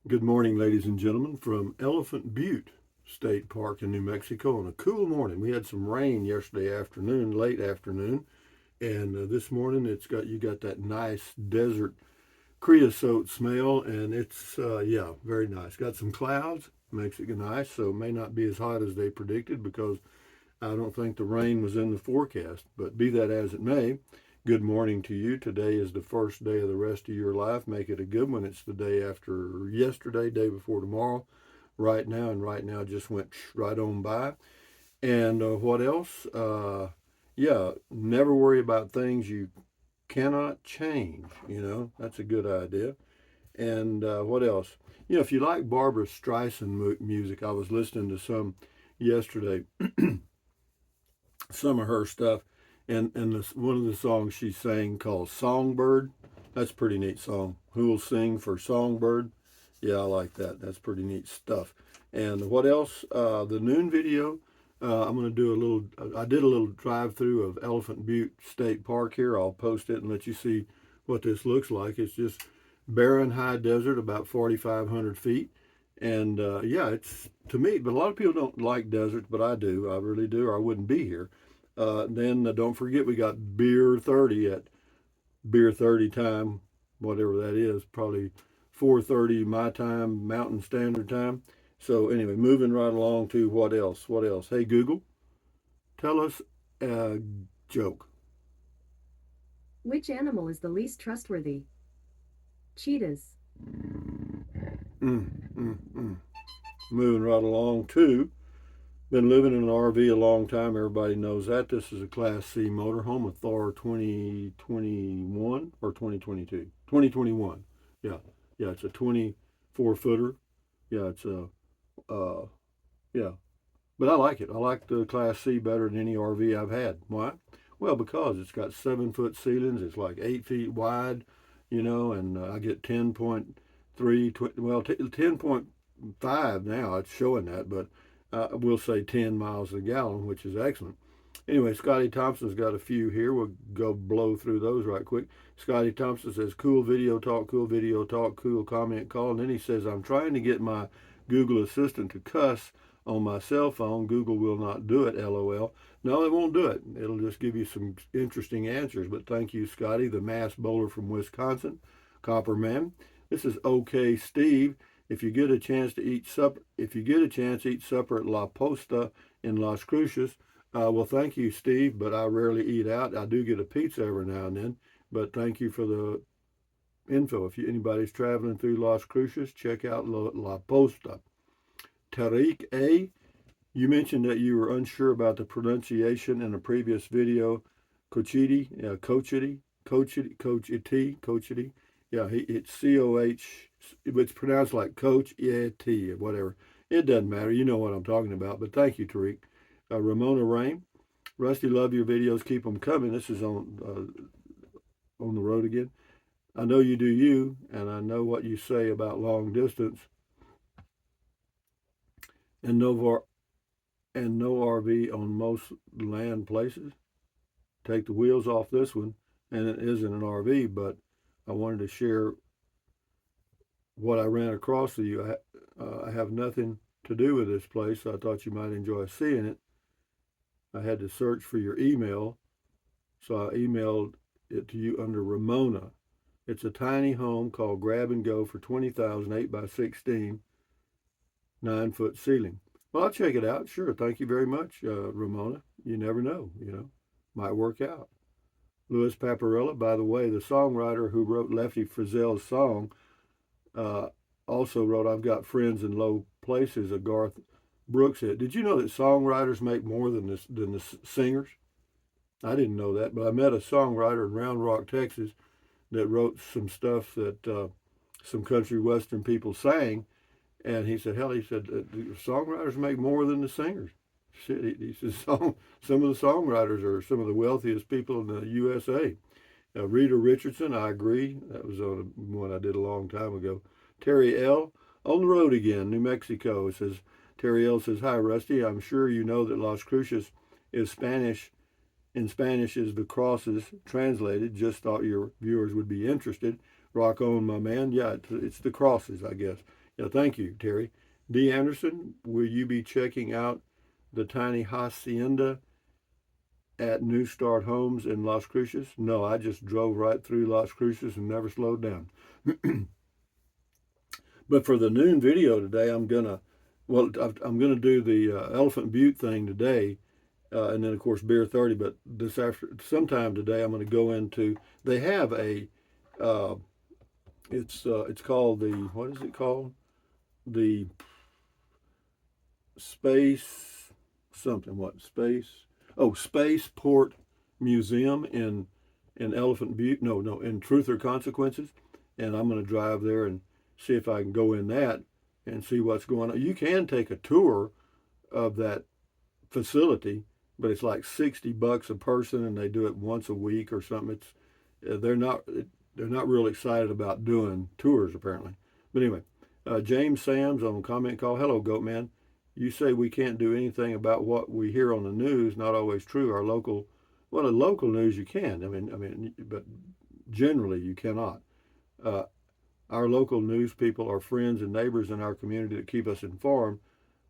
Good morning, ladies and gentlemen, from Elephant Butte State Park in New Mexico on a cool morning. We had some rain yesterday afternoon, late afternoon, and this morning you got that nice desert creosote smell, and it's very nice. Got some clouds, makes it nice, so it may not be as hot as they predicted because I don't think the rain was in the forecast. But be that as it may, good morning to you. Today is the first day of the rest of your life. Make it a good one. It's the day after yesterday, day before tomorrow, right now just went right on by. And what else? Never worry about things you cannot change. That's a good idea. And what else? If you like Barbara Streisand music, I was listening to some yesterday, some of her stuff, and one of the songs she sang called "Songbird." That's a pretty neat song. Who will sing for Songbird? Yeah, I like that. That's pretty neat stuff. And what else? The noon video. I'm going to do a little. I did a little drive through of Elephant Butte State Park here. I'll post it and let you see what this looks like. It's just barren high desert, about 4,500 feet. And it's to me, but a lot of people don't like deserts, but I do. I really do, or I wouldn't be here. Then don't forget we got Beer 30 at Beer 30 time, whatever that is, probably 4:30 my time, Mountain Standard Time. So anyway, moving right along to what else? What else? Hey Google, tell us a joke. Which animal is the least trustworthy? Cheetahs. Mm, mm, mm. Moving right along to been living in an RV a long time. Everybody knows that. This is a Class C motorhome, a Thor 2021 or 2022? 2021. Yeah. Yeah, it's a 24 footer. Yeah, it's a, uh, yeah. But I like it. I like the Class C better than any RV I've had. Why? Well, because it's got 7 foot ceilings. It's like 8 feet wide, and I get 10.3, 10.5 now. It's showing that, but we'll say 10 miles a gallon, which is excellent. Anyway, Scotty Thompson's got a few here. We'll go blow through those right quick. Scotty Thompson says, cool video talk, cool comment call. And then he says, I'm trying to get my Google Assistant to cuss on my cell phone. Google will not do it, LOL. No, it won't do it. It'll just give you some interesting answers. But thank you, Scotty, the mass bowler from Wisconsin, Copperman. This is OK Steve. If you get a chance to eat supper, if you get a chance, eat supper at La Posta in Las Cruces. Well, thank you, Steve, but I rarely eat out. I do get a pizza every now and then, but thank you for the info. If anybody's traveling through Las Cruces, check out La Posta. Tariq A., you mentioned that you were unsure about the pronunciation in a previous video. Cochiti. Yeah, it's C-O-H, it's pronounced like Coach, yeah, T, whatever. It doesn't matter. You know what I'm talking about. But thank you, Tariq. Ramona Rain. Rusty, love your videos. Keep them coming. This is on the road again. I know you do you, and I know what you say about long distance and no RV on most land places. Take the wheels off this one, and it isn't an RV, but I wanted to share what I ran across with you. I have nothing to do with this place, so I thought you might enjoy seeing it. I had to search for your email, so I emailed it to you under Ramona. It's a tiny home called Grab and Go for 20,000, 8 by 16, 9 foot ceiling. Well, I'll check it out. Sure. Thank you very much, Ramona. You never know, might work out. Louis Paparella, by the way, the songwriter who wrote Lefty Frizzell's song, uh, also wrote I've Got Friends in Low Places, a Garth Brooks hit. Did you know that songwriters make more than the singers? I didn't know that, but I met a songwriter in Round Rock, Texas, that wrote some stuff that some country western people sang, and he said, "Hell," he said, "the songwriters make more than the singers." Shit, he says, some of the songwriters are some of the wealthiest people in the USA. Rita Richardson, I agree. That was on one I did a long time ago. Terry L. On the road again, New Mexico. It says, Terry L. says, "Hi, Rusty. I'm sure you know that Las Cruces is Spanish. In Spanish is the crosses translated. Just thought your viewers would be interested. Rock on, my man. Yeah, it's the crosses, I guess. Yeah, thank you, Terry. D. Anderson, will you be checking out the tiny hacienda at New Start Homes in Las Cruces? No, I just drove right through Las Cruces and never slowed down. But for the noon video today, I'm gonna do the Elephant Butte thing today, and then of course Beer 30. But this after sometime today, I'm going to go into. They have a. Uh, it's called the, what is it called? The space something, what space? Oh, Spaceport Museum in Elephant Butte. No, in Truth or Consequences, and I'm going to drive there and see if I can go in that and see what's going on. You can take a tour of that facility, but it's like $60 a person, and they do it once a week or something. It's they're not they're not real excited about doing tours apparently. But anyway, James Sams on comment call. Hello, Goatman. You say we can't do anything about what we hear on the news. Not always true. Our local, well, the local news you can. But generally you cannot. Uh, our local news people are friends and neighbors in our community that keep us informed.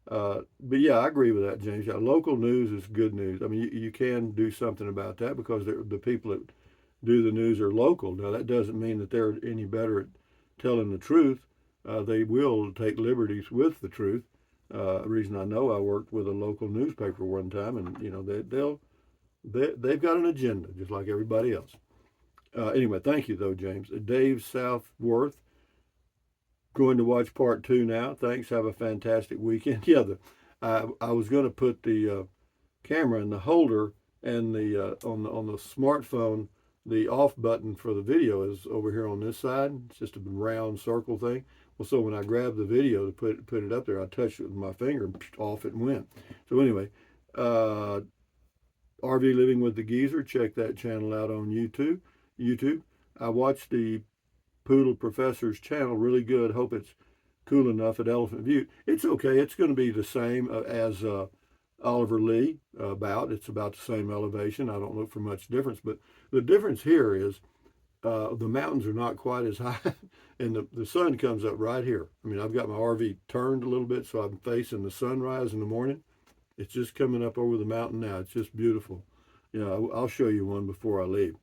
But yeah, I agree with that, James. Yeah, local news is good news. I mean, you can do something about that because the people that do the news are local. Now, that doesn't mean that they're any better at telling the truth. They will take liberties with the truth. A reason I know, I worked with a local newspaper one time, and you know they've got an agenda just like everybody else. Anyway, thank you though, James. Dave Southworth, going to watch part two now. Thanks. Have a fantastic weekend. Yeah, I was going to put the camera in the holder, and the on the smartphone, the off button for the video is over here on this side. It's just a round circle thing. Well, so when I grabbed the video to put it up there, I touched it with my finger and off it went. So anyway, uh, RV Living with the Geezer. Check that channel out on YouTube. I watched the Poodle Professor's channel. Really good. Hope it's cool enough at Elephant Butte. It's okay. It's going to be the same as Oliver Lee. It's about the same elevation. I don't look for much difference, but the difference here is the mountains are not quite as high, and the sun comes up right here. I mean, I've got my RV turned a little bit so I'm facing the sunrise in the morning. It's just coming up over the mountain now. It's just beautiful. Yeah, I'll show you one before I leave.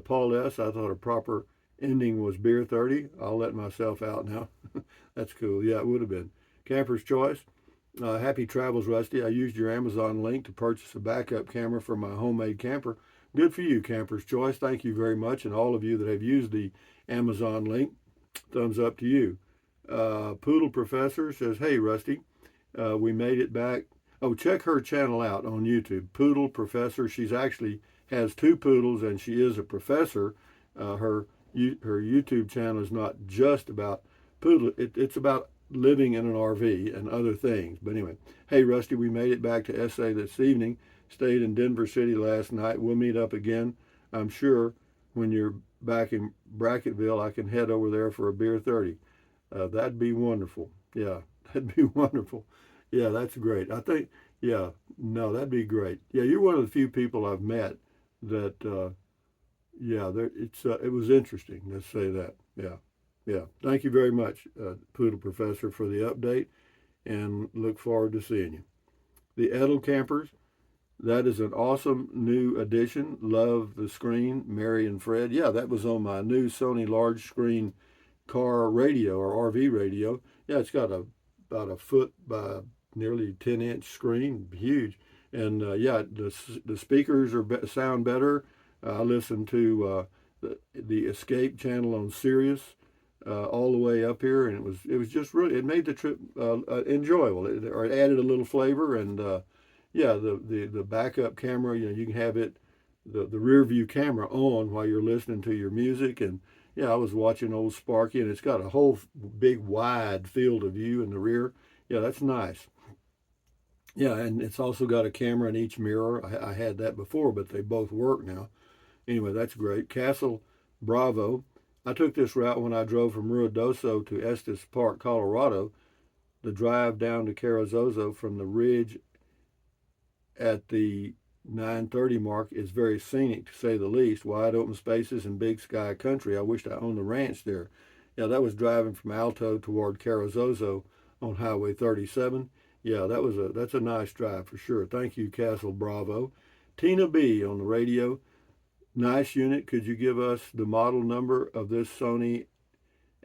Paul S., I thought a proper ending was Beer 30. I'll let myself out now. That's cool. Yeah, it would have been. Camper's Choice. Happy travels, Rusty. I used your Amazon link to purchase a backup camera for my homemade camper. Good for you, Camper's Choice. Thank you very much. And all of you that have used the Amazon link, thumbs up to you. Poodle Professor says, hey, Rusty, we made it back. Oh, check her channel out on YouTube, Poodle Professor. She's actually has two poodles, and she is a professor. Her YouTube channel is not just about poodle. It's about living in an RV and other things. But anyway, hey, Rusty, we made it back to SA this evening. Stayed in Denver City last night. We'll meet up again, I'm sure, when you're back in Bracketville. I can head over there for a Beer 30. That'd be wonderful. Yeah, that'd be wonderful. Yeah, that's great. I think, yeah, no, that'd be great. Yeah, you're one of the few people I've met that, yeah, it was interesting. Let's say that. Yeah, yeah. Thank you very much, Poodle Professor, for the update, and look forward to seeing you. The Edel Campers, that is an awesome new addition. Love the screen, Mary and Fred. Yeah, that was on my new Sony large screen car radio or RV radio. Yeah, it's got about a foot by nearly 10-inch screen, huge. And yeah, the speakers sound better. I listened to the Escape channel on Sirius all the way up here, and it was just really, it made the trip enjoyable. It added a little flavor, and yeah, the backup camera, you can have it, the rear view camera on while you're listening to your music. And yeah, I was watching old Sparky, and it's got a whole big wide field of view in the rear. Yeah, that's nice. Yeah, and it's also got a camera in each mirror. I had that before, but they both work now. Anyway, that's great. Castle Bravo. I took this route when I drove from Ruidoso to Estes Park, Colorado. The drive down to Carrizozo from the ridge at the 9:30 mark is very scenic, to say the least. Wide open spaces and big sky country. I wished I owned a ranch there. Yeah, that was driving from Alto toward Carrizozo on Highway 37. Yeah, that's a nice drive for sure. Thank you, Castle Bravo. Tina B on the radio. Nice unit. Could you give us the model number of this Sony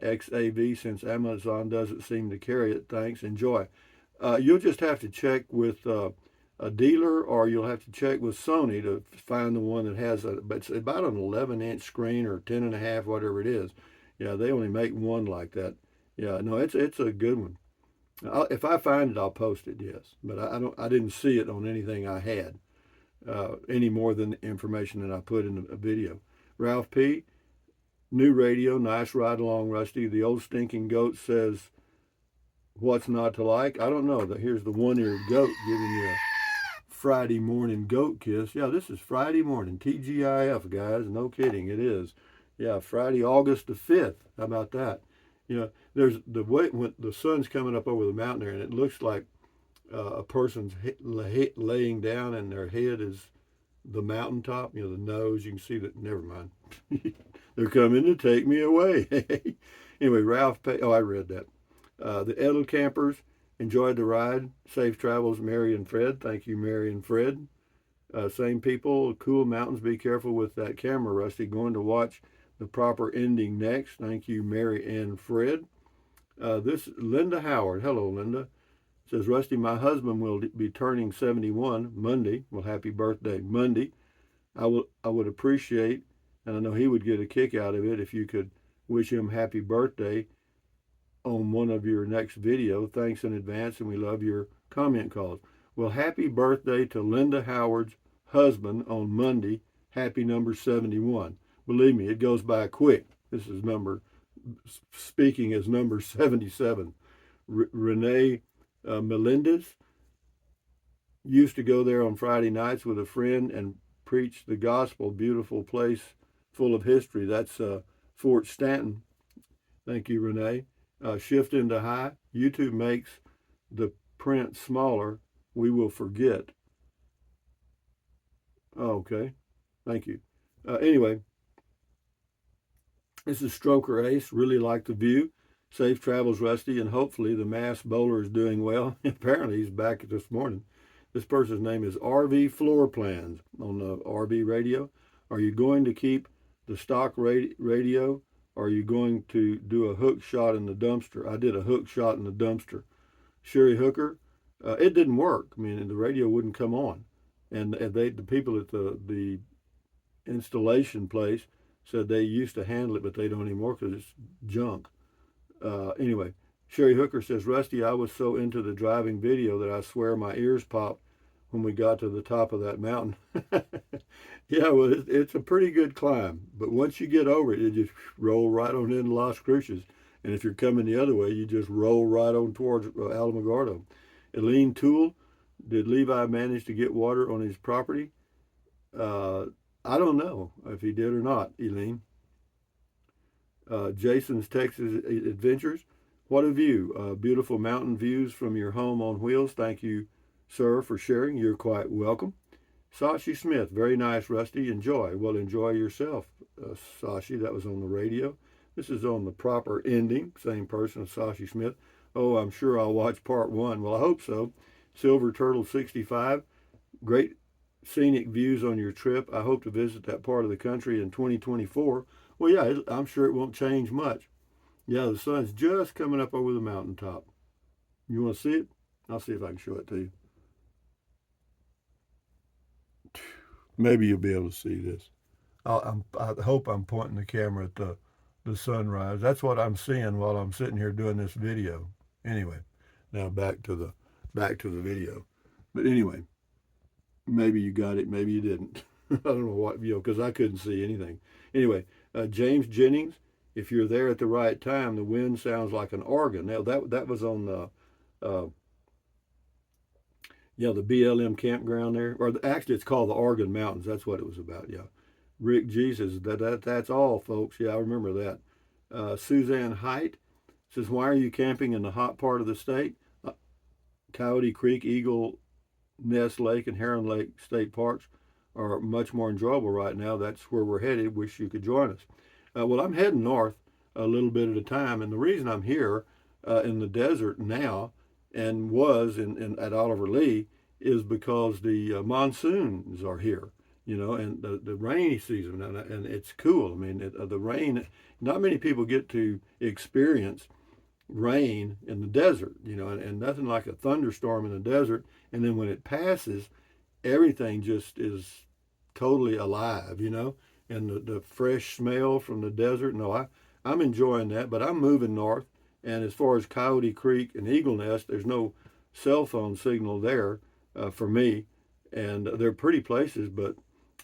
XAV since Amazon doesn't seem to carry it? Thanks. Enjoy. You'll just have to check with a dealer, or you'll have to check with Sony to find the one that has it's about an 11-inch screen or 10 and a half, whatever it is. Yeah, they only make one like that. Yeah, no, it's a good one. If I find it, I'll post it. Yes, but I didn't see it on anything I had any more than the information that I put in a video. Ralph P. New radio, nice ride along, Rusty. The old stinking goat says, "What's not to like?" I don't know. Here's the one-eared goat giving you a Friday morning goat kiss. Yeah, this is Friday morning. TGIF, guys. No kidding. It is. Yeah, Friday, August the 5th. How about that? You know, there's the way when the sun's coming up over the mountain there, and it looks like a person's laying down, and their head is the mountaintop. You know, the nose. You can see that. Never mind. They're coming to take me away. Anyway, Ralph. Oh, I read that. The Edel campers enjoyed the ride. Safe travels, Mary and Fred. Thank you, Mary and Fred. Same people. Cool mountains. Be careful with that camera, Rusty. Going to watch the proper ending next. Thank you, Mary and Fred. This Linda Howard. Hello, Linda. Says, Rusty, my husband will be turning 71 Monday. Well, happy birthday, Monday. I would appreciate, and I know he would get a kick out of it, if you could wish him happy birthday on one of your next video. Thanks in advance, and we love your comment calls. Well, happy birthday to Linda Howard's husband on Monday. Happy number 71. Believe me, it goes by quick. This is speaking as number 77. Renee Melendez used to go there on Friday nights with a friend and preach the gospel. Beautiful place full of history. That's Fort Stanton. Thank you, Renee. Shift into high. YouTube makes the print smaller. We will forget. Oh, okay. Thank you. Anyway, this is Stroker Ace. Really like the view. Safe travels, Rusty, and hopefully the mass bowler is doing well. Apparently he's back this morning. This person's name is RV Floor Plans on the RV radio. Are you going to keep the stock radio? Or are you going to do a hook shot in the dumpster? I did a hook shot in the dumpster. Sherry Hooker, it didn't work. I mean, the radio wouldn't come on. And the people at the installation place said they used to handle it, but they don't anymore because it's junk. Anyway, Sherry Hooker says, Rusty, I was so into the driving video that I swear my ears popped when we got to the top of that mountain. Yeah, well, it's a pretty good climb. But once you get over it, you just roll right on into Las Cruces. And if you're coming the other way, you just roll right on towards Alamogordo. Eileen Toole, did Levi manage to get water on his property? I don't know if he did or not, Eileen. Jason's Texas Adventures. What a view. Beautiful mountain views from your home on wheels. Thank you, sir, for sharing. You're quite welcome. Sashi Smith. Very nice, Rusty. Enjoy. Well, enjoy yourself, Sashi. That was on the radio. This is on the proper ending. Same person, Sashi Smith. Oh, I'm sure I'll watch part one. Well, I hope so. Silver Turtle 65. Great scenic views on your trip. I hope to visit that part of the country in 2024. Well, yeah, I'm sure it won't change much. Yeah, the sun's just coming up over the mountaintop. You want to see it? I'll see if I can show it to you. Maybe you'll be able to see this. I hope I'm pointing the camera at the sunrise. That's what I'm seeing while I'm sitting here doing this video. Anyway, now back to the video. But anyway, maybe you got it, maybe you didn't. I don't know what, because I couldn't see anything. Anyway, James Jennings, if you're there at the right time, the wind sounds like an organ. Now that was on the the BLM campground there, or actually it's called the Oregon Mountains. That's what it was about. Yeah, Rick Jesus. That's all, folks. Yeah, I remember that. Suzanne Height says, "Why are you camping in the hot part of the state? Coyote Creek, Eagle Nest Lake, and Heron Lake state parks are much more enjoyable right now. That's where we're headed. Wish you could join us." Well, I'm heading north. a little bit at a time. And the reason I'm here in the desert now and was at Oliver Lee is because the monsoons are here, and the rainy season, and it's cool. I mean, the rain, not many people get to experience rain in the desert, and nothing like a thunderstorm in the desert. And then when it passes, everything just is totally alive, and the fresh smell from the desert. No, I'm enjoying that, but I'm moving north. And as far as Coyote Creek and Eagle Nest, there's no cell phone signal there for me. And they're pretty places, but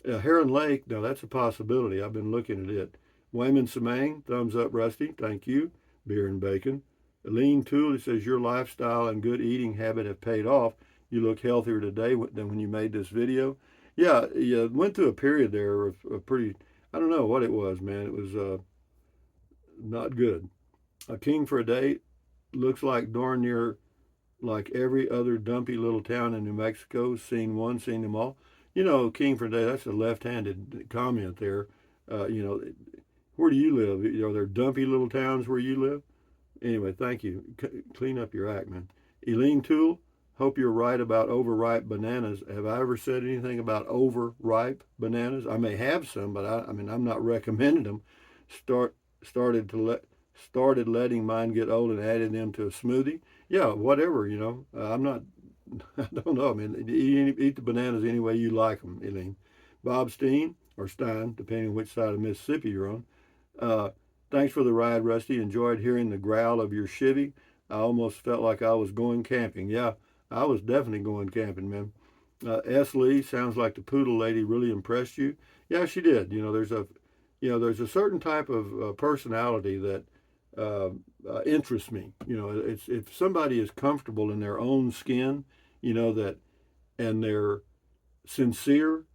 Heron Lake, now that's a possibility. I've been looking at it. Wayman Samang, thumbs up, Rusty. Thank you. Beer and bacon. Lean Tool, it says your lifestyle and good eating habit have paid off. You look healthier today than when you made this video. Yeah, went through a period there of pretty, I don't know what it was, man. It was not good. A king for a day looks like darn near like every other dumpy little town in New Mexico. Seen one, seen them all. King for a day, that's a left-handed comment there. Where do you live? Are there dumpy little towns where you live? Anyway, thank you. Clean up your act, man. Eileen Toole, hope you're right about overripe bananas. Have I ever said anything about overripe bananas? I may have some, but I'm not recommending them. Started letting mine get old and added them to a smoothie. Yeah, whatever, I'm not, I don't know. I mean, eat the bananas any way you like them, Eileen. Bob Steen, or Stein, depending on which side of Mississippi you're on. Thanks for the ride, Rusty. Enjoyed hearing the growl of your Chevy. I almost felt like I was going camping. Yeah, I was definitely going camping, man. S. Lee, sounds like the poodle lady really impressed you. Yeah, she did. There's a certain type of personality that interests me. It's if somebody is comfortable in their own skin, and they're sincere,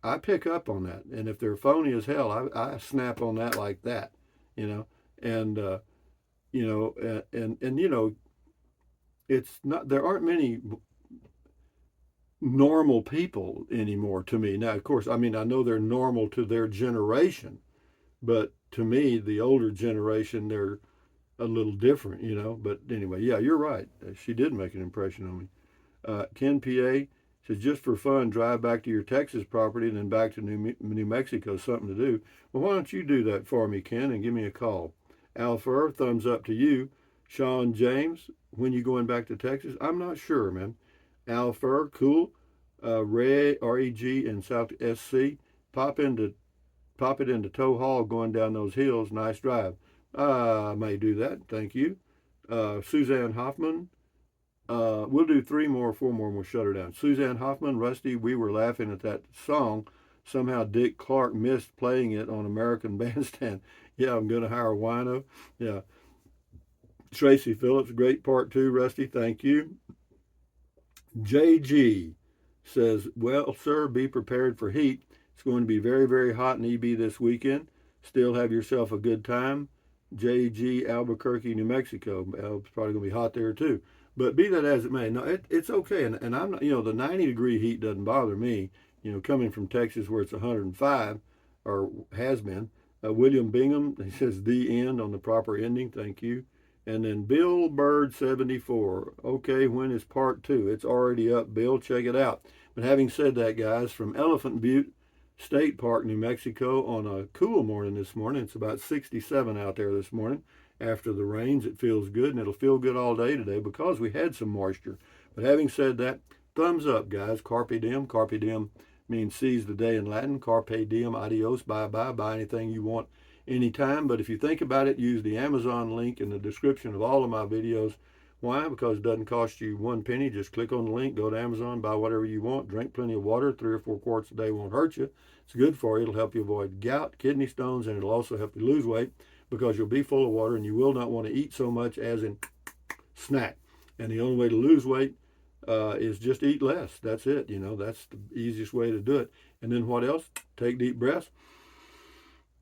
I pick up on that. And if they're phony as hell, I snap on that like that. And it's not, there aren't many normal people anymore to me. Now, of course, I know they're normal to their generation, but to me, the older generation, they're a little different, but anyway, yeah, you're right. She did make an impression on me. Ken PA says, just for fun, drive back to your Texas property and then back to New Mexico, something to do. Well, why don't you do that for me, Ken, and give me a call? Al Fur, thumbs up to you. Sean James, when you going back to Texas? I'm not sure, man. Al Fur, cool. Ray, R-E-G, in South SC. Pop it into Tow Hall going down those hills. Nice drive. I may do that. Thank you. Suzanne Hoffman, we'll do 4 more, and we'll shut her down. Suzanne Hoffman, Rusty, we were laughing at that song. Somehow Dick Clark missed playing it on American Bandstand. Yeah, I'm going to hire a wino. Yeah. Tracy Phillips, great part 2, Rusty. Thank you. JG says, well, sir, be prepared for heat. It's going to be very, very hot in EB this weekend. Still have yourself a good time. JG, Albuquerque, New Mexico. It's probably going to be hot there too. But be that as it may, no, it's okay. And I'm not, the 90-degree heat doesn't bother me, coming from Texas where it's 105 or has been. William Bingham, he says the end on the proper ending. Thank you. And then Bill Bird 74. Okay, when is part 2? It's already up, Bill. Check it out. But having said that, guys, from Elephant Butte State Park, New Mexico, on a cool morning this morning. It's about 67 out there this morning. After the rains, it feels good, and it'll feel good all day today because we had some moisture. But having said that, thumbs up, guys. Carpe diem. Carpe diem means seize the day in Latin. Carpe diem, adios, bye-bye. Buy anything you want anytime. But if you think about it, use the Amazon link in the description of all of my videos. Why? Because it doesn't cost you 1 penny. Just click on the link, go to Amazon, buy whatever you want, drink plenty of water. 3 or 4 quarts a day won't hurt you. It's good for you. It'll help you avoid gout, kidney stones, and it'll also help you lose weight because you'll be full of water and you will not want to eat so much as in snack. And the only way to lose weight is just eat less. That's it. That's the easiest way to do it. And then what else? Take deep breaths.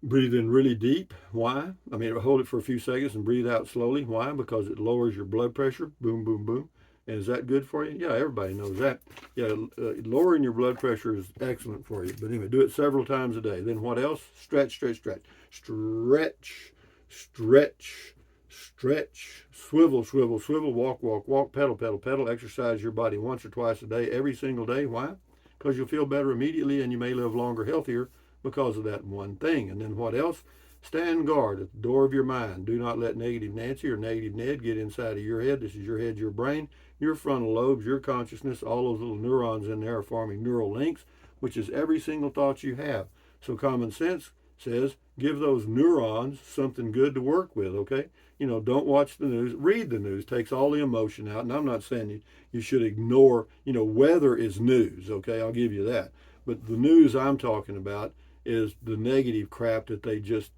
Breathe in really deep. Why? Hold it for a few seconds and breathe out slowly. Why? Because it lowers your blood pressure. Boom, boom, boom. And is that good for you? Yeah, everybody knows that. Yeah, lowering your blood pressure is excellent for you. But anyway, do it several times a day. Then what else? Stretch, stretch, stretch. Stretch. Stretch, stretch, swivel, swivel, swivel, walk, walk, walk, pedal, pedal, pedal. Exercise your body once or twice a day, every single day. Why? Because you'll feel better immediately and you may live longer, healthier because of that one thing. And then what else? Stand guard at the door of your mind. Do not let negative Nancy or negative Ned get inside of your head. This is your head, your brain, your frontal lobes, your consciousness. All those little neurons in there are forming neural links, which is every single thought you have. So common sense says give those neurons something good to work with, okay? Don't watch the news. Read the news. Takes all the emotion out. And I'm not saying you should ignore, weather is news, okay? I'll give you that. But the news I'm talking about is the negative crap that they just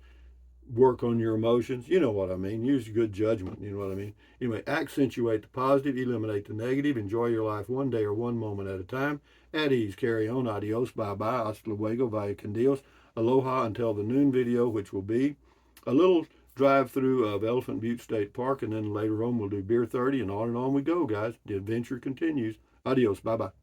work on your emotions. You know what I mean. Use good judgment. You know what I mean. Anyway, accentuate the positive, eliminate the negative, enjoy your life one day or one moment at a time. At ease, carry on, adios, bye-bye, hasta luego, vaya con Dios, aloha until the noon video, which will be a little drive through of Elephant Butte State Park, and then later on we'll do Beer 30, and on we go, guys. The adventure continues. Adios, bye-bye.